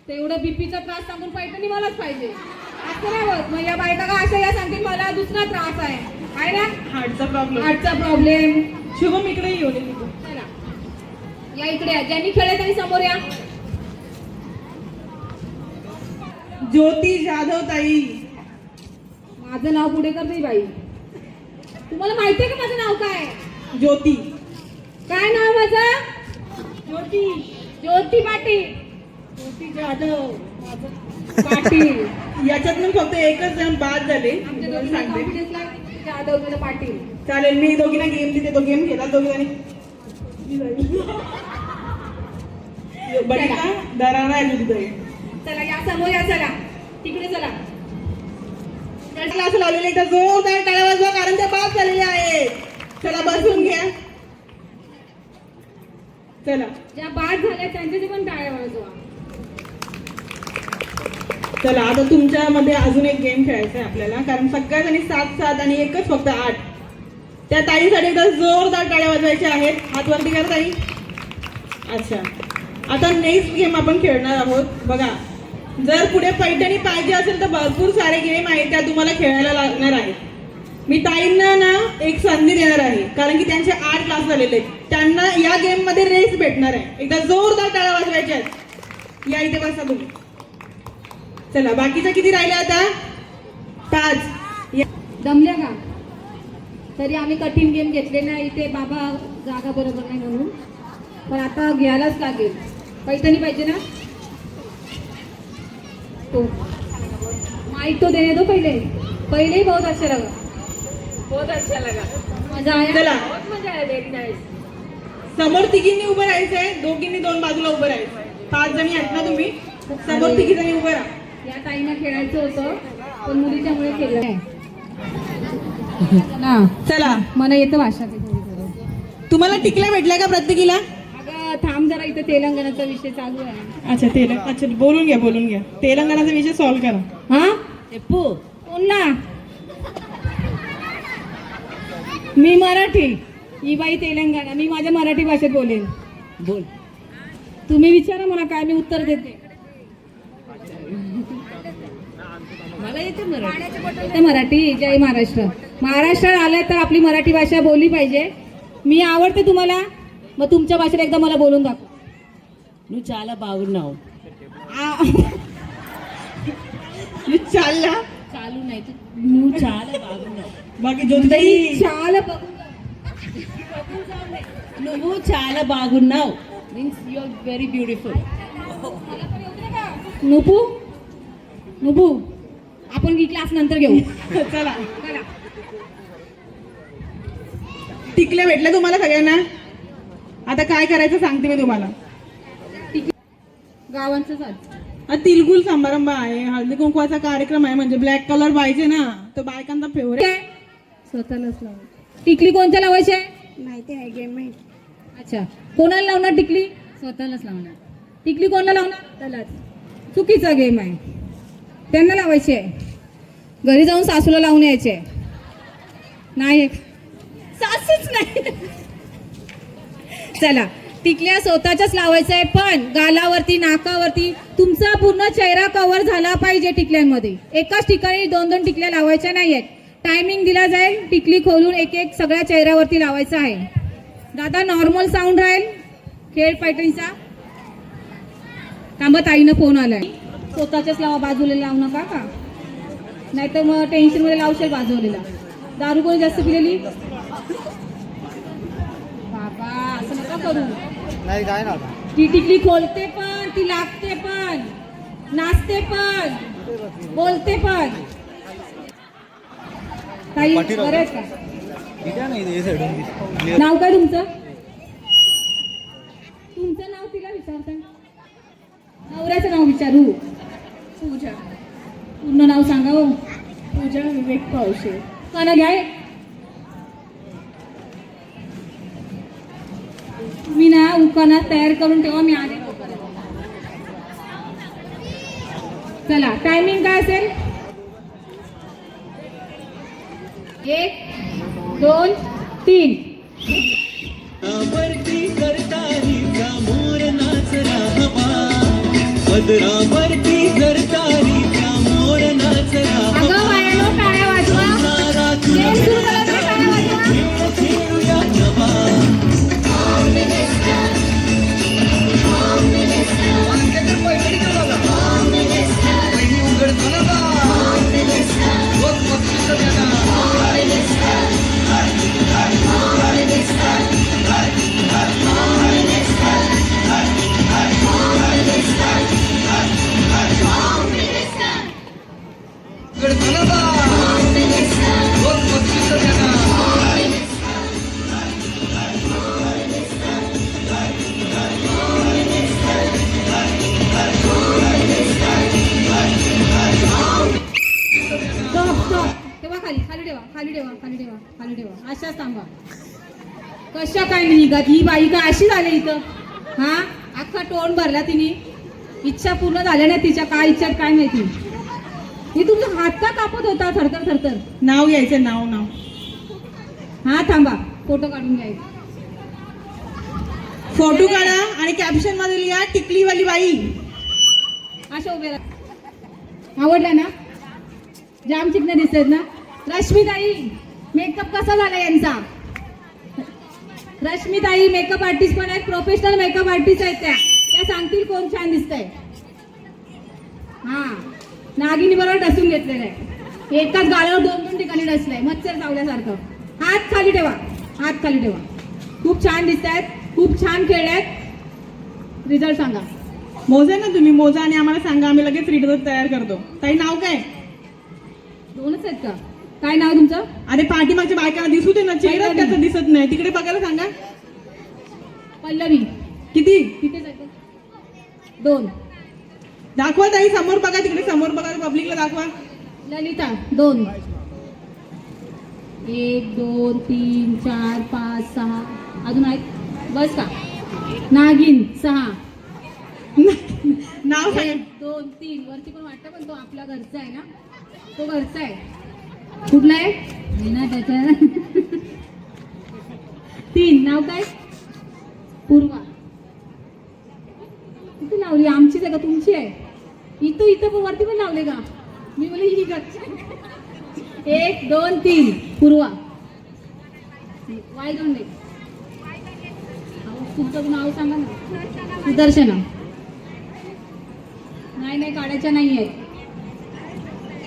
तेवढं बीपीचा त्रास सांगून पैठणी मलाच पाहिजे असं नाही होत. मग या बायका का अशा या सांगतील मला दुसरा त्रास आहे ना, हार्टचा प्रॉब्लेम. हार्टचा प्रॉब्लेम. शुभम इकडे येऊ दे. चला या इकडे या. ज्यांनी खेळले त्यांनी समोर या. ज्योती जाधव ताई. माझं नाव पुढे करते बाई. तुम्हाला माहितीये का माझं नाव काय? ज्योती. काय नाव माझं? ज्योती. ज्योती पाटील. ज्योती जाधव. पाटील. याच्यातून फक्त एकच जण बाद झाले. आमच्या तुम्हाला दोघींना सांगते. कॉन्फिडन्सला जाधव मला पाटील. चालेल, मी दोघींना गेम देते. तो गेम खेळा दोघींनी. बघितला दरारा आहे तुझी. चला या समोर या. चला तिकडे चला. असं लावलेलं एकदा जोरदार टाळ्या वाजवा, कारण त्या बाद झालेल्या आहेत. चला बसून घ्या. चला ज्या बाद झाल्या त्यांच्याचे पण टाळ्या वाजवा. चला आता तुमच्यामध्ये अजून एक गेम खेळायचा आहे आपल्याला, कारण सगळ्या जणी 7-7 आणि एकच फक्त 8. त्या ताईसाठी एकदा जोरदार टाळ्या वाजवायच्या आहेत. हात वरती करा ताई. अच्छा, आता नेक्स्ट गेम आपण खेळणार आहोत. बघा, जर पुढे पैठणी पाहिजे असेल तर भरपूर सारे गेम आहेत, त्या तुम्हाला खेळायला लागणार आहेत. मी ताईंना ना एक संधी देणार आहे, कारण की त्यांचे 8 क्लास झालेले आहेत. त्यांना या गेम मध्ये रेस भेटणार आहे. एकदा जोरदार टाळ्या वाजवायच्या आहेत. या इथे बसा तुम्ही. चला बाकीच्या किती राहिल्या आता? 5. दमल्या का? तरी आम्ही कठीण गेम घेतले ना इथे. बाबा जागा बरोबर नाही म्हणून, पण आता घ्यायलाच लागेल. पैठणी पाहिजे ना. तो माइक तो देने दो. पहले ही बहुत अच्छा लगा. मजा आया. चला. बहुत मजा आया. Very nice. समोर तिघींनी उभं राहायचंय, दोघींनी 2 बाजूला उभं राहायचंय. 5 जणी आहेत ना तुम्ही, समोर तिघी जणी उभं राहा. या ताईंना खेळायचं होतं पण मुलीच्यामुळे केलं ना. चला, मला येतं भाषा ते थोडी थोडी. तुम्हाला टिकल्या भेटल्या का प्रत्येकीला? अगं थांब जरा, इथं तेलंगणाचा विषय चालू आहे. अच्छा बोलून घ्या. तेलंगणाचा विषय सॉल्व्ह करा. हा कोण ना. मी मराठी, ही बाई तेलंगणा. मी माझ्या मराठी भाषेत बोलेन. बोल. तुम्ही विचारा मला काय, मी उत्तर देते. मला येते मराठी. जय महाराष्ट्र. महाराष्ट्रात आलाय तर आपली मराठी भाषा बोलली पाहिजे. मी आवडते तुम्हाला, मग तुमच्या भाषेत एकदा मला बोलून दाखव. నువ్వు చాలా బాగున్నావు. चालला चालू नाही तू. నువ్వు చాలా బాగున్నావు. बाकी ज्योतिताई. చాలా बघून నువ్వు చాలా బాగున్నావు మీన్స్ యు ఆర్ వెరీ బ్యూటిफुल. नुपू नुपू आपण ही क्लास नंतर घेऊ. चला, टिकल्या भेटल्या तुम्हाला सगळ्यांना. आता काय करायचं सांगते मी तुम्हाला. गावांचं साज. तिलगुल समारंभ आहे, हळदी कुंकवाचा कार्यक्रम आहे, म्हणजे ब्लॅक कलर पाहिजे ना, तर बायकांचा फेवरेट. स्वतःलाच लावायची. टिकली कोणत्या लावायची आहे? माहिती नाही, गेम माहिती. अच्छा, कोणाला लावणार टिकली? स्वतःलाच लावणार. टिकली कोणाला लावणार? त्यालाच. चुकीचा गेम आहे. त्यांना लावायची आहे. घरी जाऊन सासूला लावून यायचे. नाही सासूच नाही. चला टिकल्या स्वतःच्याच लावायचं आहे, पण गालावरती नाकावरती तुमचा पूर्ण चेहरा कव्हर झाला पाहिजे. टिकल्यांमध्ये एकाच ठिकाणी 2-2 टिकल्या लावायच्या नाहीयेत. टायमिंग दिला जाईल. टिकली खोलून एक एक सगळ्या चेहऱ्यावरती लावायचं आहे. दादा नॉर्मल साऊंड राहील खेळ पैठणीचा. थांबा ताईनं फोन आलाय. स्वतःच्याच लावा, बाजूला लावू नका का, नाहीतर मग टेन्शन मध्ये लावशील बाजूला. दारू कोणी जास्त पिलेली? बाबा असं नका करू. नाही काय ना ती टिकली खोलते पण, ती लागते पण, नाचते पण, बोलते पण. ताई बरं आहेत का? नाव काय तुमचं? तुमचं नाव तिला विचारता? नवऱ्याचं नाव विचारू. पूजा. पूर्ण नाव सांगा हो. पूजा विवेक पावशे. काना घ्या. तुम्ही ना उकाना तयार करून ठेवा, मी आले. चला टायमिंग काय असेल? 1 2 3. वरती करतारीचा मोर नाचला हवा, पदरावरती करतारीचा मोर नाचला अगं बायानो टाळ्या वाजवा. गेम सुरू झाला तर टाळ्या वाजवा. खेळूया नवा. तेव्हा खाली खाली ठेवा, खाली ठेवा, खाली ठेवा, खाली ठेवा. अशाच थांबा. कशा काय निघत ही बाई? काय अशी झाली इथं? हा अख्खा तोंड भरला तिने. इच्छा पूर्ण झाल्या नाही तिच्या. काय इच्छा काय माहिती. ही तुमचा हात का कापत होता थरथर थरथर? नाव घ्यायचं, नाव नाव. हा थांबा, फोटो काढून घ्यायचा. फोटो काढा आणि कॅप्शन मध्ये लिहा टिकलीवाली बाई. अशा उभे राहा. आवडला ना? जाम चिकन दिसत ना? रश्मीताई मेकअप कसा झाला यांचा? रश्मीताई मेकअप आर्टिस्ट पण आहेत, प्रोफेशनल मेकअप आर्टिस्ट आहेत. त्या सांगतील कोण छान दिसतंय. हा नागिनी बरोबर डसून घेतलेलं आहे. एकाच गाळ्यावर 2-2 ठिकाणी डसलंय मच्छर चावल्यासारखं. हात खाली ठेवा, हात खाली ठेवा. खूप छान दिसत आहेत, खूप छान खेळल्यात. रिझल्ट सांगा. मोजा ना तुम्ही, मोजा आणि आम्हाला सांगा, आम्ही लगेच रिझल्ट तयार करतो. ताई नाव काय? 2च आहेत का? काय नाव तुमचं? अरे पाठीमागच्या बायकांना दिसू दे ना, चेहरा त्याचा दिसत नाही. तिकडे बघायला सांगा. पल्लवी. किती? तिथेच आहे का? 2. दाखवा ताई, समोर बघा, तिकडे समोर बघा, पब्लिकला दाखवा. ललिता 2. 1 2 3 4 5 6. अजून आहेत बस का? नागिन 6. नाव सांगा. 1 2 3. वरती पण वाटतं, पण तो आपला घरचा आहे ना, तो घरचा आहे. कुठला आहे ना त्याच्या? 3. नाव काय? पूर्वा. किती लावली? आमचीच आहे का तुमची आहे? इथं पण वरती पण लावले का? मी बोले ही घरची. 1 2 3. पूर्वा. वाय दोन. तुमचं नाव सांगा ना. सुदर्शना. नाही काढायच्या नाही आहेत.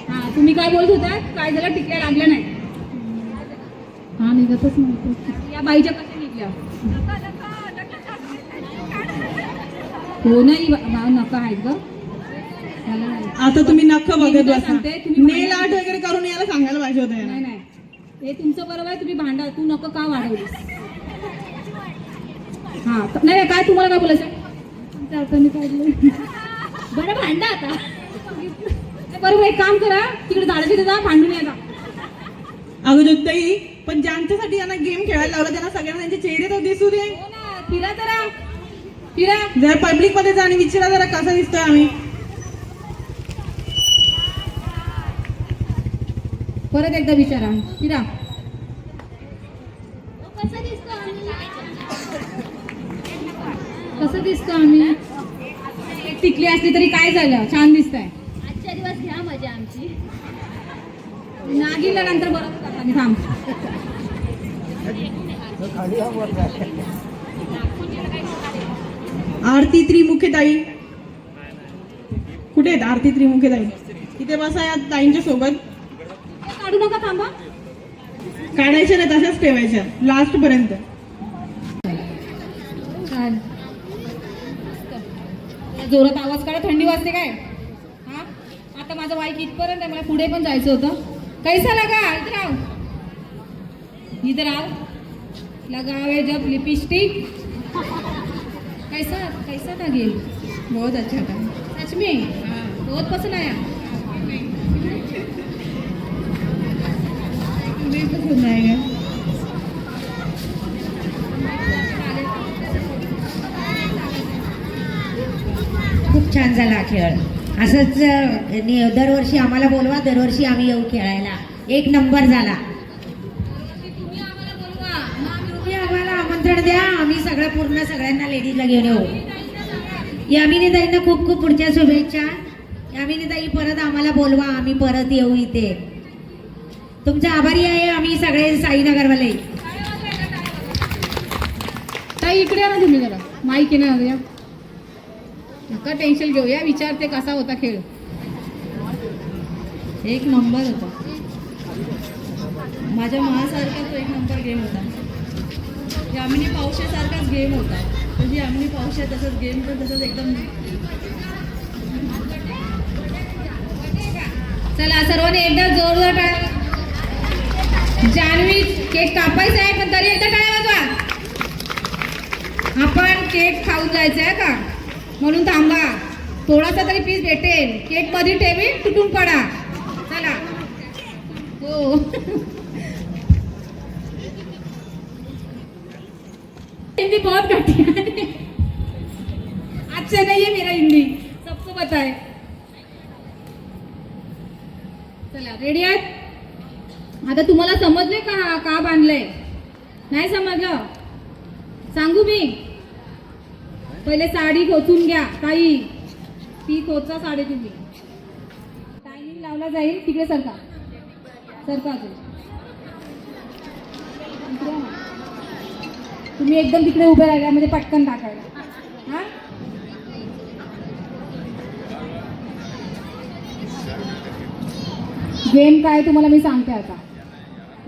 हा तुम्ही काय बोलत होता? काय झालं? टिकल्या लागल्या नाही? हा निघतच नव्हतं. या बाईच्या कशा निघल्या? हो नाही नका आहेत ग. आता तुम्ही नख बघत बसा. सांगते, तुम्ही नेल आर्ट वगैरे करून यायला सांगायला पाहिजे होतं याला. नाही हे तुमचं बरोबर आहे. तुम्ही भांडा. तू नको का वाढवलीस? हा नाही काय तुम्हाला काय बोलायचं? तुमच्या अर्थाने काढलं. बरं भांडा आता. बरोबर एक काम करा, तिकडे झाडाच्या जा, भांडून या. अगं ज्योतिताई, पण ज्यांच्यासाठी यांना गेम खेळायला लावला त्यांना सगळ्यांना त्यांचे चेहरे तर दिसू दे. हो ना, फिरा जरा. फिरा. जरा पब्लिक मध्ये जा आणि विचारा जरा कसा दिसतोय आम्ही. परत एकदा विचारा. फिरा. कसं दिसतो आम्ही? टिकली असली तरी काय झालं, छान दिसतंय. आजच्या दिवस घ्या मजा आमची. नागिनला नंतर बरोबर आणि थांब. आरती त्रिमुखेताई कुठे आहेत? आरती त्रिमुखेताई इथे बसा या ताईंच्या सोबत. काढू नका, थांबा. काढायच्या नाही, तशाच ठेवायच्या लास्ट पर्यंत. छान. जोरात आवाज काढा, थंडी वाजते काय? हा, आता माझं वाईक इथपर्यंत आहे, मला पुढे पण जायचं होतं. कैसा लगा? इधर आओ, इधर आओ. लगावे जब लिपस्टिक. कैसा कैसा था गेम? बहुत अच्छा था. सच में? हाँ, बहुत पसंद आया. मुझे पसंद आएगा. खूप छान झाला खेळ. असंच दरवर्षी आम्हाला बोलवा, दरवर्षी आम्ही येऊ खेळायला. एक नंबर झाला. तुम्ही आम्हाला आमंत्रण द्या, आम्ही सगळं पूर्ण सगळ्यांना लेडीजला घेऊन येऊ. यामिनी ताईंना खूप खूप पुढच्या शुभेच्छा. यामिनी ताई परत आम्हाला बोलवा, आम्ही परत येऊ इथे. तुमचा आभारी आहे आम्ही सगळे साईनगरवाले. ताई इकडे या ना तुम्ही जरा. माईक आहे ना, या. नका टेन्शन घेऊया, विचारते कसा होता खेळ. एक नंबर होता. माझ्या मनासारखा तो एक नंबर गेम होता. यामिनी पावशेसारखाच गेम होता. म्हणजे यामिनी पावशे तसंच गेम पण तसंच एकदम. चला सर्वांनी एकदा जोरदार टाळ्या. जान्हवी केक कापायचा आहे, पण तरी एकदा टाळ्या वाजवा. आपण केक खाऊन जायचं आहे का, म्हणून थांबा. थोडासा तरी पीस भेटेल. केक मध्ये ठेवी, तुटून पडा. चला. हो. हिंदी बहुत घटिया है. अच्छा नहीं है मेरा हिंदी, सबको पता है. चला रेडी आहेत? आता तुम्हाला समजले का का बांधलंय? नाही समजलं? सांगू मी. पहिले साडी खोचून घ्या ताई. ती खोचा साडी तुम्ही. टायमिंग लावला जाईल. तिकडे सरका सरका. तुम्ही एकदम तिकडे उभे राहिला म्हणजे पटकन टाकायला. हा, गेम काय तुम्हाला मी सांगते आता.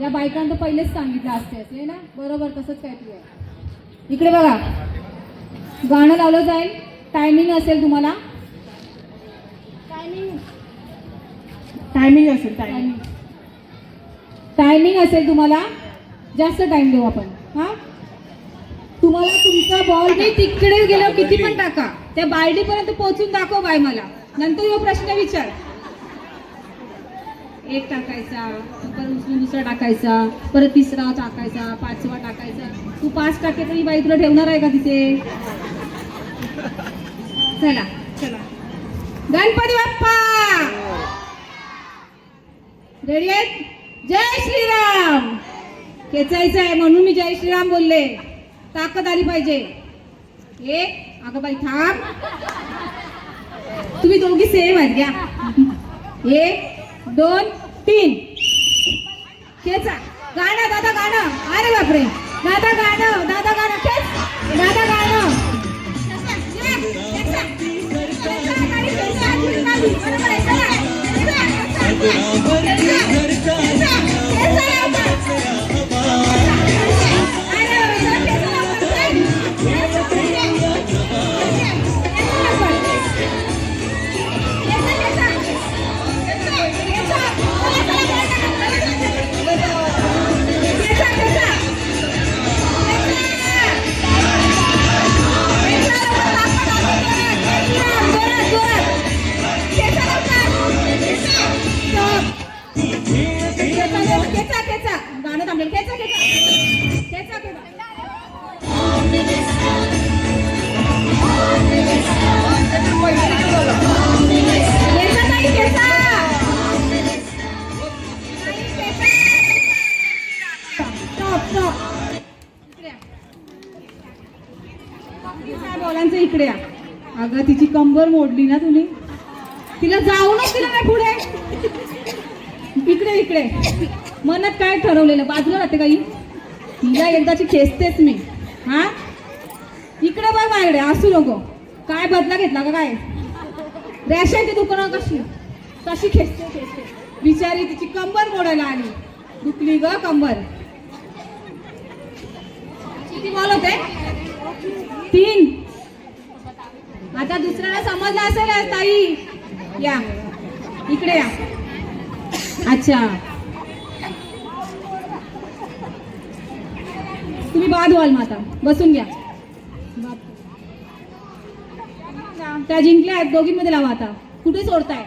या बायकांना तर पहिलेच सांगितलं असते ना, बरोबर तसंच काहीतरी आहे. इकडे बघा, गाणं लावलं जाईल. टायमिंग असेल तुम्हाला. टायमिंग असेल. टायमिंग टायमिंग असेल तुम्हाला. जास्त टाइम देऊ आपण. हा, तुम्हाला तुमचा बॉल मी तिकडे गेल्यावर किती पण टाका, त्या बालडीपर्यंत पोहोचून दाखव बाय मला. नंतर यो प्रश्न विचार. एक टाकायचा, परत उचलून दुसरा टाकायचा, परत तिसरा टाकायचा, पाचवा टाकायचा. तू 5 टाके तरी बाई तुला ठेवणार आहे का तिथे? चला चला. गणपती बाप्पा रेडी आहेत? जय श्रीराम. खेचायचं आहे म्हणून मी जय श्रीराम बोलले. ताकद आली पाहिजे. एक, अगं बाई थांब. तुम्ही दोघी सेम आहेत घ्या. 1 2 3. खेचा. गाणं दादा गाणं. अरे बापरे. दादा गाणं. दादा गाणं. खेच. दादा गाणं. अगं तिची कंबर मोडली ना तुम्ही, तिला जाऊनच दिलं नाही पुढे. इकडे इकडे मनात काय ठरवलेलं, बाजूला राहते काही, तिला एकदाची खेचतेच मी. हा इकडे बघ माझ्याकडे, असू नको. काय बदला घेतला का काय? रेशनची दुकानं कशी कशी खेचते. बिचारी तिची कंबर मोडायला आली, दुखली ग कंबर. किती बॉल होते? 3. आता दुसऱ्याला समजलं असेल ताई. या इकडे या. अच्छा तुम्ही बाद व्हाल मग, आता बसून घ्या. त्या जिंकल्या आहेत, दोघींमध्ये लावा. आता कुठे सोडताय?